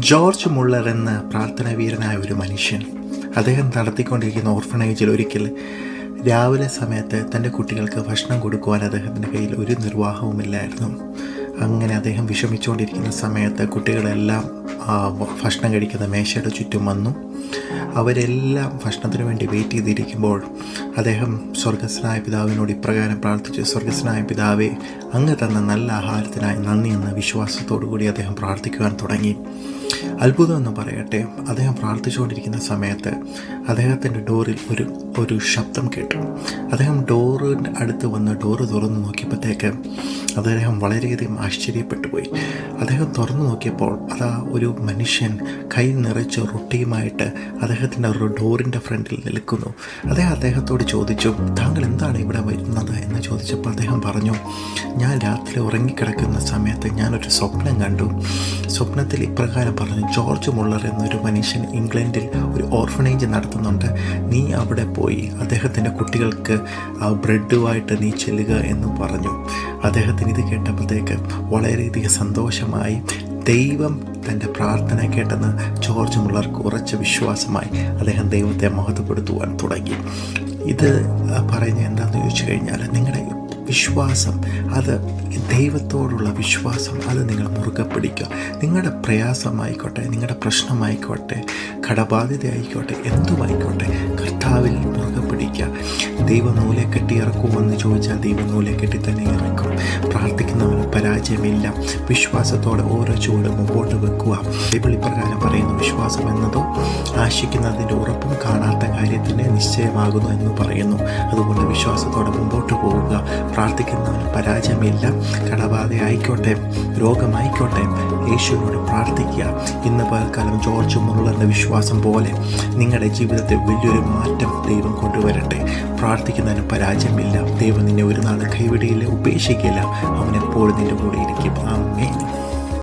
George Muller എന്ന പ്രാർത്ഥനാ വീരനായ ഒരു മനുഷ്യൻ, അദ്ദേഹം നടത്തിക്കൊണ്ടിരിക്കുന്ന ഓർഫണേജിൽ ഒരിക്കൽ രാവിലെ സമയത്ത് തൻ്റെ കുട്ടികൾക്ക് ഭക്ഷണം കൊടുക്കുവാൻ അദ്ദേഹത്തിൻ്റെ കയ്യിൽ ഒരു നിർവാഹവുമില്ലായിരുന്നു. അങ്ങനെ അദ്ദേഹം വിഷമിച്ചുകൊണ്ടിരിക്കുന്ന സമയത്ത് കുട്ടികളെല്ലാം ഭക്ഷണം കഴിക്കുന്ന മേശയുടെ ചുറ്റും വന്നു. അവരെല്ലാം ഭക്ഷണത്തിന് വേണ്ടി വെയിറ്റ് ചെയ്തിരിക്കുമ്പോൾ അദ്ദേഹം സ്വർഗസ്വനായ പിതാവിനോട് ഇപ്രകാരം പ്രാർത്ഥിച്ചു: സ്വർഗസ്വനായ പിതാവേ, അങ്ങ് തന്ന നല്ല ആഹാരത്തിനായി നന്ദി എന്ന വിശ്വാസത്തോടു കൂടി അദ്ദേഹം പ്രാർത്ഥിക്കുവാൻ തുടങ്ങി. അത്ഭുതമെന്ന് പറയട്ടെ, അദ്ദേഹം പ്രാർത്ഥിച്ചുകൊണ്ടിരിക്കുന്ന സമയത്ത് അദ്ദേഹത്തിൻ്റെ ഡോറിൽ ഒരു ശബ്ദം കേട്ടു. അദ്ദേഹം ഡോറിൻ്റെ അടുത്ത് വന്ന് ഡോറ് തുറന്നു നോക്കിയപ്പോഴത്തേക്ക് അദ്ദേഹം വളരെയധികം ആശ്ചര്യപ്പെട്ടു പോയി. അദ്ദേഹം തുറന്നു നോക്കിയപ്പോൾ അതാ ഒരു മനുഷ്യൻ കൈ നിറച്ച് റൊട്ടിയുമായിട്ട് അദ്ദേഹത്തിൻ്റെ ഒരു ഡോറിൻ്റെ ഫ്രണ്ടിൽ നിൽക്കുന്നു. അദ്ദേഹത്തോട് ചോദിച്ചു, താങ്കൾ എന്താണ് ഇവിടെ വരുന്നത് എന്ന് ചോദിച്ചപ്പോൾ അദ്ദേഹം പറഞ്ഞു, ഞാൻ രാത്രി ഉറങ്ങിക്കിടക്കുന്ന സമയത്ത് ഞാനൊരു സ്വപ്നം കണ്ടു. സ്വപ്നത്തിൽ ഇപ്രകാരം പറഞ്ഞു: ജോർജ് മുള്ളർ എന്നൊരു മനുഷ്യൻ ഇംഗ്ലണ്ടിൽ ഒരു ഓർഫണേജ് നടത്തുന്നുണ്ട്. നീ അവിടെ പോയി അദ്ദേഹത്തിൻ്റെ കുട്ടികൾക്ക് ബ്രെഡുമായിട്ട് നീ ചെല്ലുക എന്ന് പറഞ്ഞു. അദ്ദേഹത്തിന് ഇത് കേട്ടപ്പോഴത്തേക്ക് വളരെയധികം സന്തോഷമായി. ദൈവം തൻ്റെ പ്രാർത്ഥന കേട്ടെന്ന് ജോർജ് മുള്ളർക്ക് ഉറച്ച വിശ്വാസമായി. അദ്ദേഹം ദൈവത്തെ മഹത്വപ്പെടുത്തുവാൻ തുടങ്ങി. ഇത് പറയുന്നത് എന്താണെന്ന് ചോദിച്ചു കഴിഞ്ഞാൽ, നിങ്ങളുടെ വിശ്വാസം, അത് ദൈവത്തോടുള്ള വിശ്വാസം, അത് നിങ്ങൾ മുറുകെ പിടിക്കുക. നിങ്ങളുടെ പ്രയാസമായിക്കോട്ടെ, നിങ്ങളുടെ പ്രശ്നമായിക്കോട്ടെ, കടബാധ്യതയായിക്കോട്ടെ, എന്തുമായിക്കോട്ടെ, കർത്താവിൽ മുറുകെ പിടിക്കുക. ദൈവം നൂലെ കെട്ടി ഇറക്കുമെന്ന് ചോദിച്ചാൽ ദൈവം നൂലെ കെട്ടി തന്നെ ഇറക്കും. പ്രാർത്ഥിക്കുന്നവന് പരാജയമില്ല. വിശ്വാസത്തോടെ ഓരോ ചുവട് മുമ്പോട്ട് വെക്കുക. ബൈബിൾ ഇപ്രകാരം പറയുന്നു: വിശ്വാസം എന്നതോ ആശിക്കുന്നതിൻ്റെ ഉറപ്പും കാണാത്ത കാര്യത്തിൻ്റെ നിശ്ചയമാകുന്നു എന്ന് പറയുന്നു. അതുകൊണ്ട് വിശ്വാസത്തോടെ മുമ്പോട്ട് പോവുക. പ്രാർത്ഥിക്കുന്നവന് പരാജയമില്ല. കടബാധയായിക്കോട്ടെ, രോഗമായിക്കോട്ടെ, യേശുവിനോട് പ്രാർത്ഥിക്കുക. ഇന്ന് പകൽക്കാലം ജോർജ് മുള്ളറിൻ്റെ വിശ്വാസം പോലെ നിങ്ങളുടെ ജീവിതത്തിൽ വലിയൊരു മാറ്റം ദൈവം കൊണ്ടുവരട്ടെ. പ്രാർത്ഥിക്കുന്നതിന് പരാജയമില്ല. ദൈവം നിന്നെ ഒരു നാൾ കൈവിടിയില്ല, ഉപേക്ഷിക്കില്ല. അവൻ എപ്പോഴും നിൻ്റെ കൂടെ ഇരിക്കും. ആമേൻ.